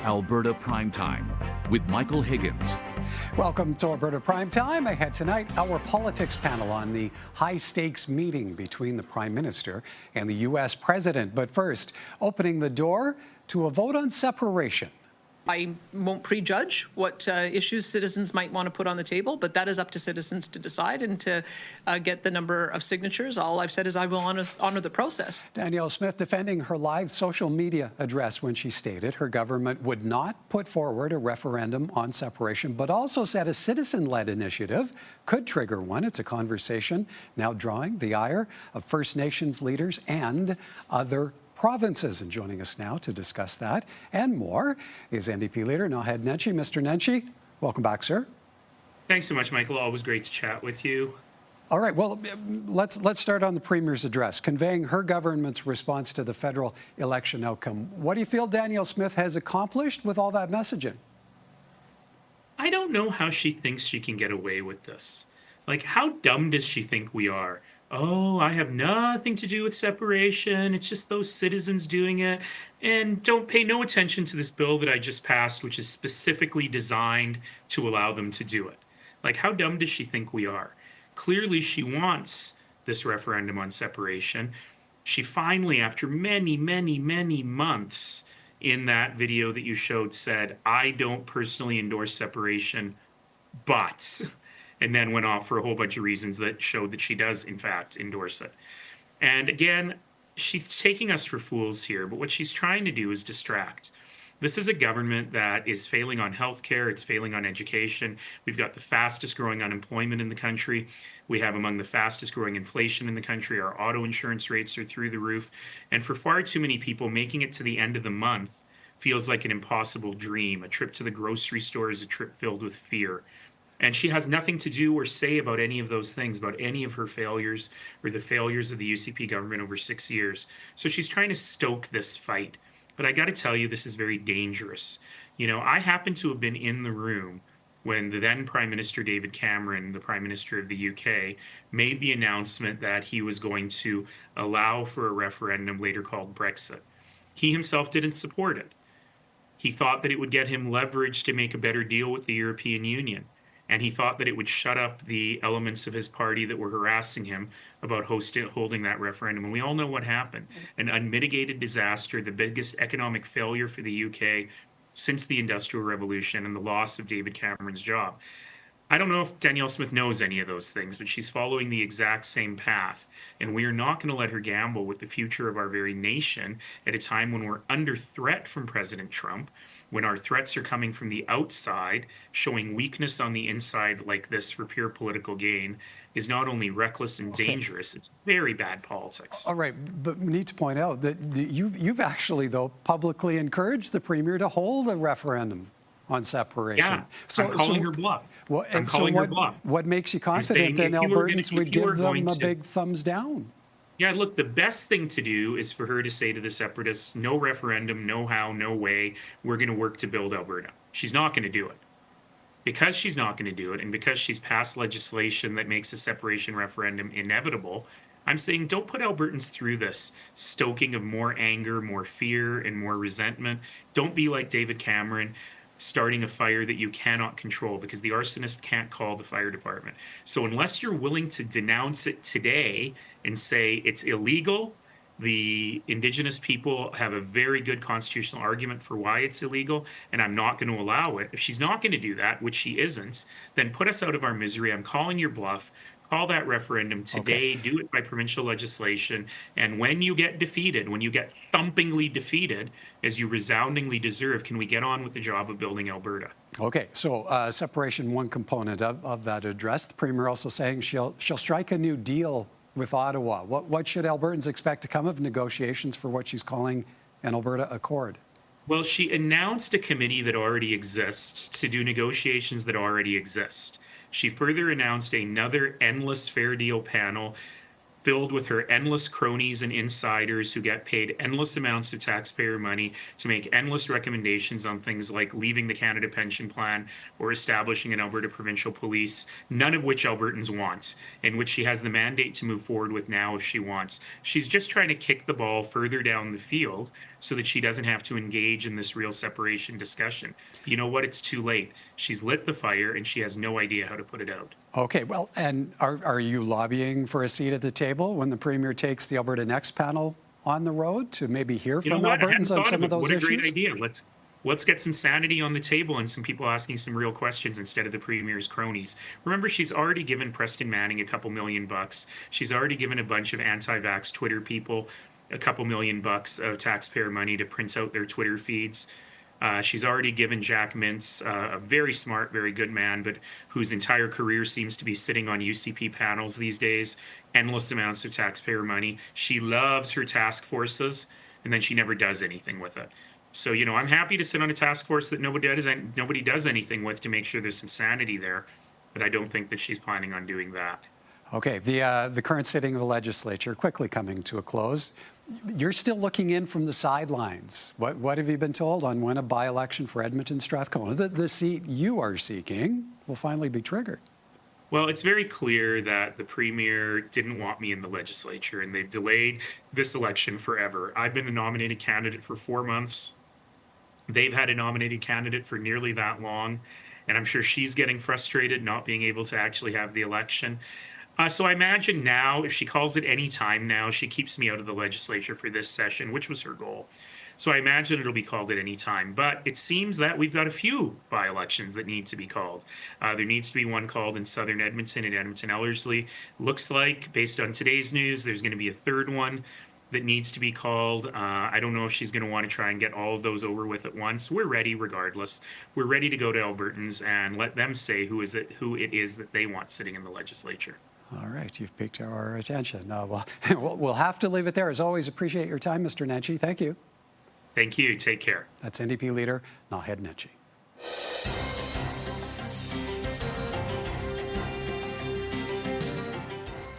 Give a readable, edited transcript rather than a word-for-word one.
Alberta Primetime with Michael Higgins. Welcome to Alberta Primetime. Ahead tonight, our politics panel on the high-stakes meeting between the Prime Minister and the U.S. President. But first, opening the door to a vote on separation. I won't prejudge what issues citizens might want to put on the table, but that is up to citizens to decide and to get the number of signatures. All I've said is I will honor the process. Danielle Smith defending her live social media address when she stated her government would not put forward a referendum on separation, but also said a citizen-led initiative could trigger one. It's a conversation now drawing the ire of First Nations leaders and other provinces. And joining us now to discuss that and more is NDP leader Naheed Nenshi. Mr. Nenshi, welcome back, sir. Thanks so much, Michael. Always great to chat with you. All right, well, let's start on the Premier's address, conveying her government's response to the federal election outcome. What do you feel Danielle Smith has accomplished with all that messaging? I don't know how she thinks she can get away with this. Like, how dumb does she think we are? Oh, I have nothing to do with separation. It's just those citizens doing it. And don't pay no attention to this bill that I just passed, which is specifically designed to allow them to do it. Like, how dumb does she think we are? Clearly, she wants this referendum on separation. She finally, after many, many, many months in that video that you showed, said, I don't personally endorse separation, but... and then went off for a whole bunch of reasons that showed that she does, in fact, endorse it. And again, she's taking us for fools here, but what she's trying to do is distract. This is a government that is failing on healthcare, it's failing on education. We've got the fastest growing unemployment in the country. We have among the fastest growing inflation in the country. Our auto insurance rates are through the roof. And for far too many people, making it to the end of the month feels like an impossible dream. A trip to the grocery store is a trip filled with fear. And she has nothing to do or say about any of those things, about any of her failures or the failures of the UCP government over 6 years. So she's trying to stoke this fight. But I got to tell you, this is very dangerous. You know, I happen to have been in the room when the then Prime Minister David Cameron, the Prime Minister of the UK, made the announcement that he was going to allow for a referendum later called Brexit. He himself didn't support it. He thought that it would get him leverage to make a better deal with the European Union. And he thought that it would shut up the elements of his party that were harassing him about holding that referendum. And we all know what happened. An unmitigated disaster, the biggest economic failure for the UK since the Industrial Revolution, and the loss of David Cameron's job. I don't know if Danielle Smith knows any of those things, but she's following the exact same path. And we are not going to let her gamble with the future of our very nation at a time when we're under threat from President Trump, when our threats are coming from the outside, showing weakness on the inside like this for pure political gain is not only reckless and dangerous, it's very bad politics. All right, but we need to point out that you've actually, though, publicly encouraged the Premier to hold a referendum on separation. Yeah, I'm calling her bluff. Well, I'm calling her bluff. What makes you confident that Albertans would give them a big thumbs down? Yeah, look, the best thing to do is for her to say to the separatists, no referendum, no how, no way, we're going to work to build Alberta. She's not going to do it. Because she's not going to do it, and because she's passed legislation that makes a separation referendum inevitable, I'm saying don't put Albertans through this stoking of more anger, more fear, and more resentment. Don't be like David Cameron, starting a fire that you cannot control, because the arsonist can't call the fire department. So unless you're willing to denounce it today and say it's illegal, the Indigenous people have a very good constitutional argument for why it's illegal, and I'm not going to allow it. If she's not going to do that, which she isn't, then put us out of our misery. I'm calling your bluff. Call that referendum today. Okay. Do it by provincial legislation. And when you get defeated, when you get thumpingly defeated, as you resoundingly deserve, can we get on with the job of building Alberta? Okay, so separation, one component of that address. The Premier also saying she'll strike a new deal with Ottawa. What should Albertans expect to come of negotiations for what she's calling an Alberta Accord? Well, she announced a committee that already exists to do negotiations that already exist. She further announced another endless fair deal panel filled with her endless cronies and insiders who get paid endless amounts of taxpayer money to make endless recommendations on things like leaving the Canada Pension Plan or establishing an Alberta Provincial Police, none of which Albertans want, and which she has the mandate to move forward with now if she wants. She's just trying to kick the ball further down the field so that she doesn't have to engage in this real separation discussion. You know what? It's too late. She's lit the fire and she has no idea how to put it out. Okay, well, and are you lobbying for a seat at the table when the Premier takes the Alberta Next panel on the road to maybe hear from Albertans on some of those issues? What a great idea. Let's get some sanity on the table and some people asking some real questions instead of the Premier's cronies. Remember, she's already given Preston Manning a couple $1 million. She's already given a bunch of anti-vax Twitter people a couple $1 million of taxpayer money to print out their Twitter feeds. She's already given Jack Mintz, a very smart, very good man, but whose entire career seems to be sitting on UCP panels these days, endless amounts of taxpayer money. She loves her task forces, and then she never does anything with it. So, you know, I'm happy to sit on a task force that nobody does anything with to make sure there's some sanity there, but I don't think that she's planning on doing that. Okay, the current sitting of the legislature quickly coming to a close. You're still looking in from the sidelines. What have you been told on when a by-election for Edmonton Strathcona, the seat you are seeking, will finally be triggered? Well, it's very clear that the Premier didn't want me in the legislature, and they've delayed this election forever. I've been a nominated candidate for 4 months. They've had a nominated candidate for nearly that long, and I'm sure she's getting frustrated not being able to actually have the election. So I imagine now, if she calls it any time now, she keeps me out of the legislature for this session, which was her goal. So I imagine it'll be called at any time. But it seems that we've got a few by-elections that need to be called. There needs to be one called in southern Edmonton and Edmonton-Ellerslie. Looks like, based on today's news, there's going to be a third one that needs to be called. I don't know if she's going to want to try and get all of those over with at once. We're ready regardless. We're ready to go to Albertans and let them say who it is that they want sitting in the legislature. All right, you've piqued our attention. Well, we'll have to leave it there. As always, appreciate your time, Mr. Nenshi. Thank you. Thank you. Take care. That's NDP leader Naheed Nenshi.